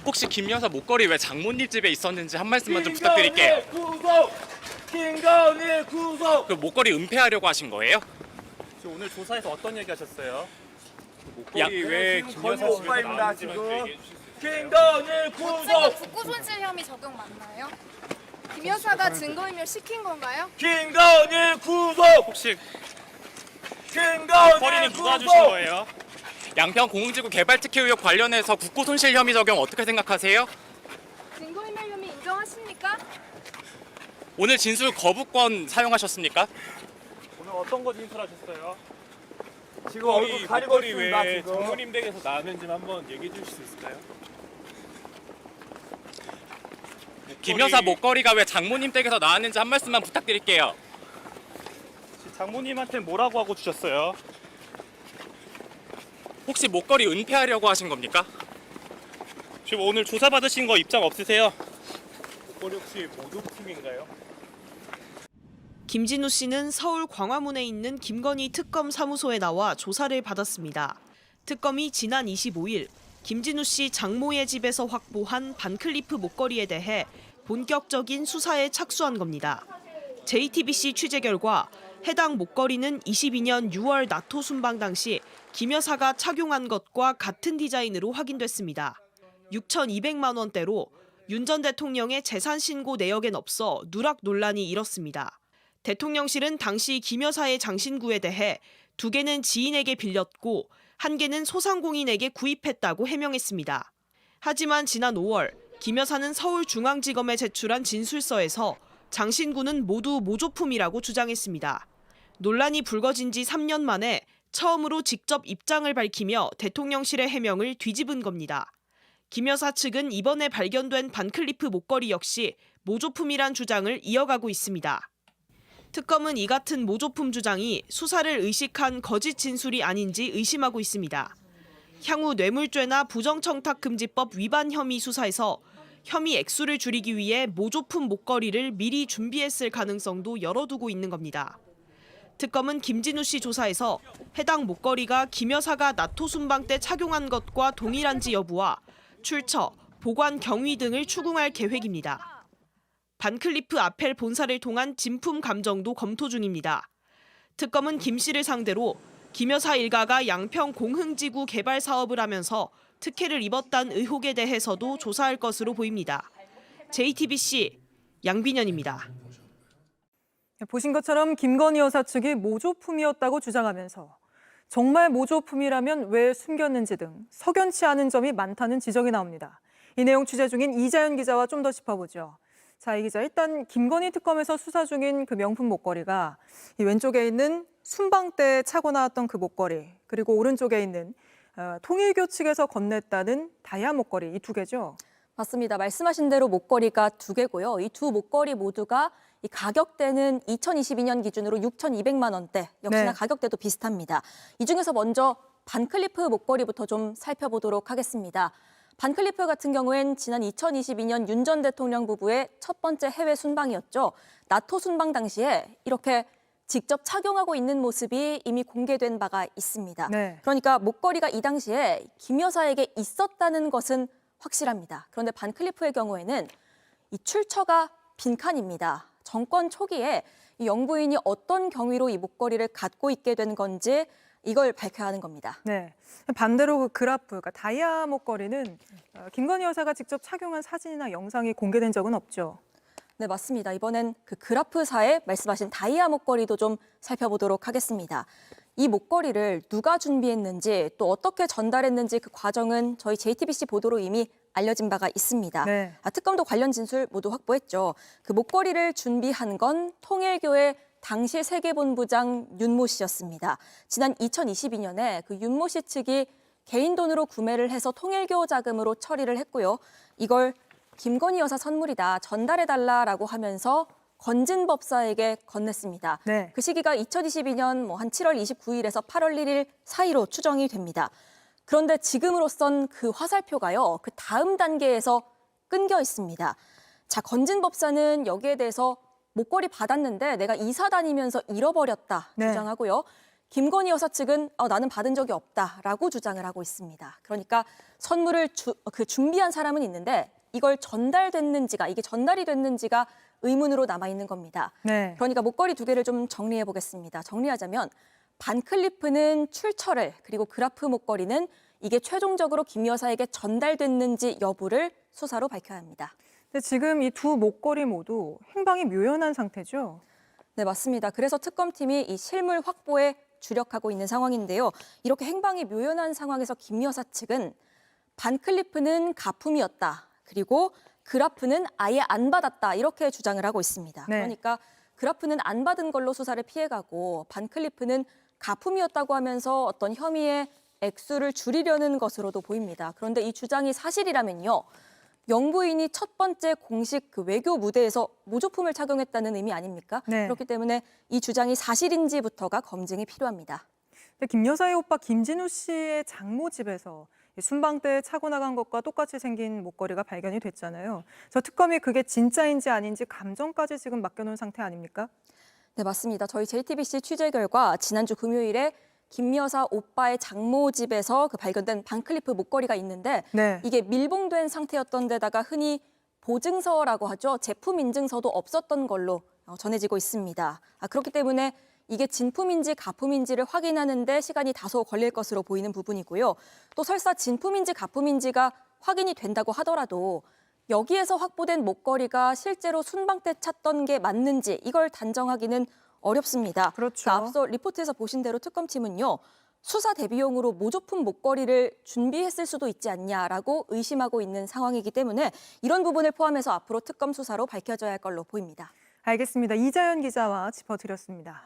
혹시 김 여사 목걸이 왜 장모님 집에 있었는지 한 말씀만 좀 부탁드릴게요. 김건희 구속! 그 목걸이 은폐하려고 하신 거예요? 오늘 조사에서 어떤 얘기 하셨어요? 야, 목걸이 왜 지금 김 건희 여사 집에서 오빠입니다, 나왔는지만 지금. 얘기해 주실 수 있어요? 김건희 지금 구속! 국고 손실 혐의 적용 맞나요? 김 여사가 증거인멸 시킨 건가요? 김건희 구속! 혹시 김건희 목걸이는 누가 구속! 주신 거예요? 양평 공흥지구 개발 특혜 의혹 관련해서 국고 손실 혐의 적용 어떻게 생각하세요? 증거인멸 혐의 인정하십니까? 오늘 진술 거부권 사용하셨습니까? 오늘 어떤 거 진술하셨어요? 지금 얼굴 가리고 목걸이 있습니다, 왜 지금. 장모님 댁에서 나왔는지 한번 얘기해 주실 수 있을까요? 김 여사 목걸이가 왜 장모님 댁에서 나왔는지 한 말씀만 부탁드릴게요. 장모님한테 뭐라고 하고 주셨어요? 혹시 목걸이 은폐하려고 하신 겁니까? 지금 오늘 조사 받으신 거 입장 없으세요? 목걸이 혹시 모조품인가요? 김진우 씨는 서울 광화문에 있는 김건희 특검 사무소에 나와 조사를 받았습니다. 특검이 지난 25일 김진우 씨 장모의 집에서 확보한 반클리프 목걸이에 대해 본격적인 수사에 착수한 겁니다. JTBC 취재 결과 해당 목걸이는 22년 6월 나토 순방 당시 김 여사가 착용한 것과 같은 디자인으로 확인됐습니다. 6,200만 원대로 윤 전 대통령의 재산 신고 내역엔 없어 누락 논란이 일었습니다. 대통령실은 당시 김 여사의 장신구에 대해 2개는 지인에게 빌렸고 1개는 소상공인에게 구입했다고 해명했습니다. 하지만 지난 5월 김 여사는 서울중앙지검에 제출한 진술서에서 장신구는 모두 모조품이라고 주장했습니다. 논란이 불거진 지 3년 만에 처음으로 직접 입장을 밝히며 대통령실의 해명을 뒤집은 겁니다. 김 여사 측은 이번에 발견된 반클리프 목걸이 역시 모조품이란 주장을 이어가고 있습니다. 특검은 이 같은 모조품 주장이 수사를 의식한 거짓 진술이 아닌지 의심하고 있습니다. 향후 뇌물죄나 부정청탁금지법 위반 혐의 수사에서 혐의 액수를 줄이기 위해 모조품 목걸이를 미리 준비했을 가능성도 열어두고 있는 겁니다. 특검은 김진우 씨 조사에서 해당 목걸이가 김 여사가 나토 순방 때 착용한 것과 동일한지 여부와 출처, 보관 경위 등을 추궁할 계획입니다. 반클리프 아펠 본사를 통한 진품 감정도 검토 중입니다. 특검은 김 씨를 상대로 김 여사 일가가 양평 공흥지구 개발 사업을 하면서 특혜를 입었다는 의혹에 대해서도 조사할 것으로 보입니다. JTBC 양빈현입니다. 보신 것처럼 김건희 여사 측이 모조품이었다고 주장하면서 정말 모조품이라면 왜 숨겼는지 등 석연치 않은 점이 많다는 지적이 나옵니다. 이 내용 취재 중인 이자연 기자와 좀 더 짚어보죠. 자, 이 기자, 일단 김건희 특검에서 수사 중인 그 명품 목걸이가 이 왼쪽에 있는 순방 때 차고 나왔던 그 목걸이, 그리고 오른쪽에 있는 통일교 측에서 건넸다는 다이아 목걸이, 이 2개죠? 맞습니다. 말씀하신 대로 목걸이가 2개고요. 이 두 목걸이 모두가 이 가격대는 2022년 기준으로 6,200만 원대, 역시나 네. 가격대도 비슷합니다. 이 중에서 먼저 반클리프 목걸이부터 좀 살펴보도록 하겠습니다. 반클리프 같은 경우엔 지난 2022년 윤 전 대통령 부부의 첫 번째 해외 순방이었죠. 나토 순방 당시에 이렇게 직접 착용하고 있는 모습이 이미 공개된 바가 있습니다. 네. 그러니까 목걸이가 이 당시에 김 여사에게 있었다는 것은 확실합니다. 그런데 반클리프의 경우에는 이 출처가 빈칸입니다. 정권 초기에 이 영부인이 어떤 경위로 이 목걸이를 갖고 있게 된 건지 이걸 밝혀야 하는 겁니다. 네. 반대로 그 그라프, 그러니까 다이아 목걸이는 김건희 여사가 직접 착용한 사진이나 영상이 공개된 적은 없죠. 네, 맞습니다. 이번엔 그 그라프사에 말씀하신 다이아 목걸이도 좀 살펴보도록 하겠습니다. 이 목걸이를 누가 준비했는지 또 어떻게 전달했는지 그 과정은 저희 JTBC 보도로 이미 알려진 바가 있습니다. 네. 특검도 관련 진술 모두 확보했죠. 그 목걸이를 준비한 건 통일교의 당시 세계본부장 윤모 씨였습니다. 지난 2022년에 그 윤모 씨 측이 개인 돈으로 구매를 해서 통일교 자금으로 처리를 했고요. 이걸 김건희 여사 선물이다, 전달해달라라고 하면서 건진 법사에게 건넸습니다. 네. 그 시기가 2022년 한 7월 29일에서 8월 1일 사이로 추정이 됩니다. 그런데 지금으로선 그 화살표가요, 그 다음 단계에서 끊겨 있습니다. 자, 건진 법사는 여기에 대해서 목걸이 받았는데 내가 이사 다니면서 잃어버렸다 네. 주장하고요. 김건희 여사 측은 나는 받은 적이 없다라고 주장을 하고 있습니다. 그러니까 선물을 준비한 사람은 있는데 이걸 이게 전달이 됐는지가 의문으로 남아있는 겁니다. 네. 그러니까 목걸이 두 개를 좀 정리해 보겠습니다. 정리하자면 반클리프는 출처를, 그리고 그라프 목걸이는 이게 최종적으로 김 여사에게 전달됐는지 여부를 수사로 밝혀야 합니다. 근데 지금 이 두 목걸이 모두 행방이 묘연한 상태죠? 네, 맞습니다. 그래서 특검팀이 이 실물 확보에 주력하고 있는 상황인데요. 이렇게 행방이 묘연한 상황에서 김 여사 측은 반클리프는 가품이었다. 그리고 그라프는 아예 안 받았다. 이렇게 주장을 하고 있습니다. 네. 그러니까 그라프는 안 받은 걸로 수사를 피해가고 반클리프는 가품이었다고 하면서 어떤 혐의의 액수를 줄이려는 것으로도 보입니다. 그런데 이 주장이 사실이라면요. 영부인이 첫 번째 공식 외교 무대에서 모조품을 착용했다는 의미 아닙니까? 네. 그렇기 때문에 이 주장이 사실인지부터가 검증이 필요합니다. 근데 김 여사의 오빠 김진우 씨의 장모 집에서 순방 때 차고 나간 것과 똑같이 생긴 목걸이가 발견이 됐잖아요. 저 특검이 그게 진짜인지 아닌지 감정까지 지금 맡겨놓은 상태 아닙니까? 네, 맞습니다. 저희 JTBC 취재 결과 지난주 금요일에 김 여사 오빠의 장모 집에서 발견된 반클리프 목걸이가 있는데 네. 이게 밀봉된 상태였던 데다가 흔히 보증서라고 하죠. 제품 인증서도 없었던 걸로 전해지고 있습니다. 그렇기 때문에 이게 진품인지 가품인지를 확인하는데 시간이 다소 걸릴 것으로 보이는 부분이고요. 또 설사 진품인지 가품인지가 확인이 된다고 하더라도 여기에서 확보된 목걸이가 실제로 순방 때 찾던 게 맞는지 이걸 단정하기는 어렵습니다. 그렇죠. 그러니까 앞서 리포트에서 보신 대로 특검팀은요. 수사 대비용으로 모조품 목걸이를 준비했을 수도 있지 않냐라고 의심하고 있는 상황이기 때문에 이런 부분을 포함해서 앞으로 특검 수사로 밝혀져야 할 걸로 보입니다. 알겠습니다. 이자연 기자와 짚어드렸습니다.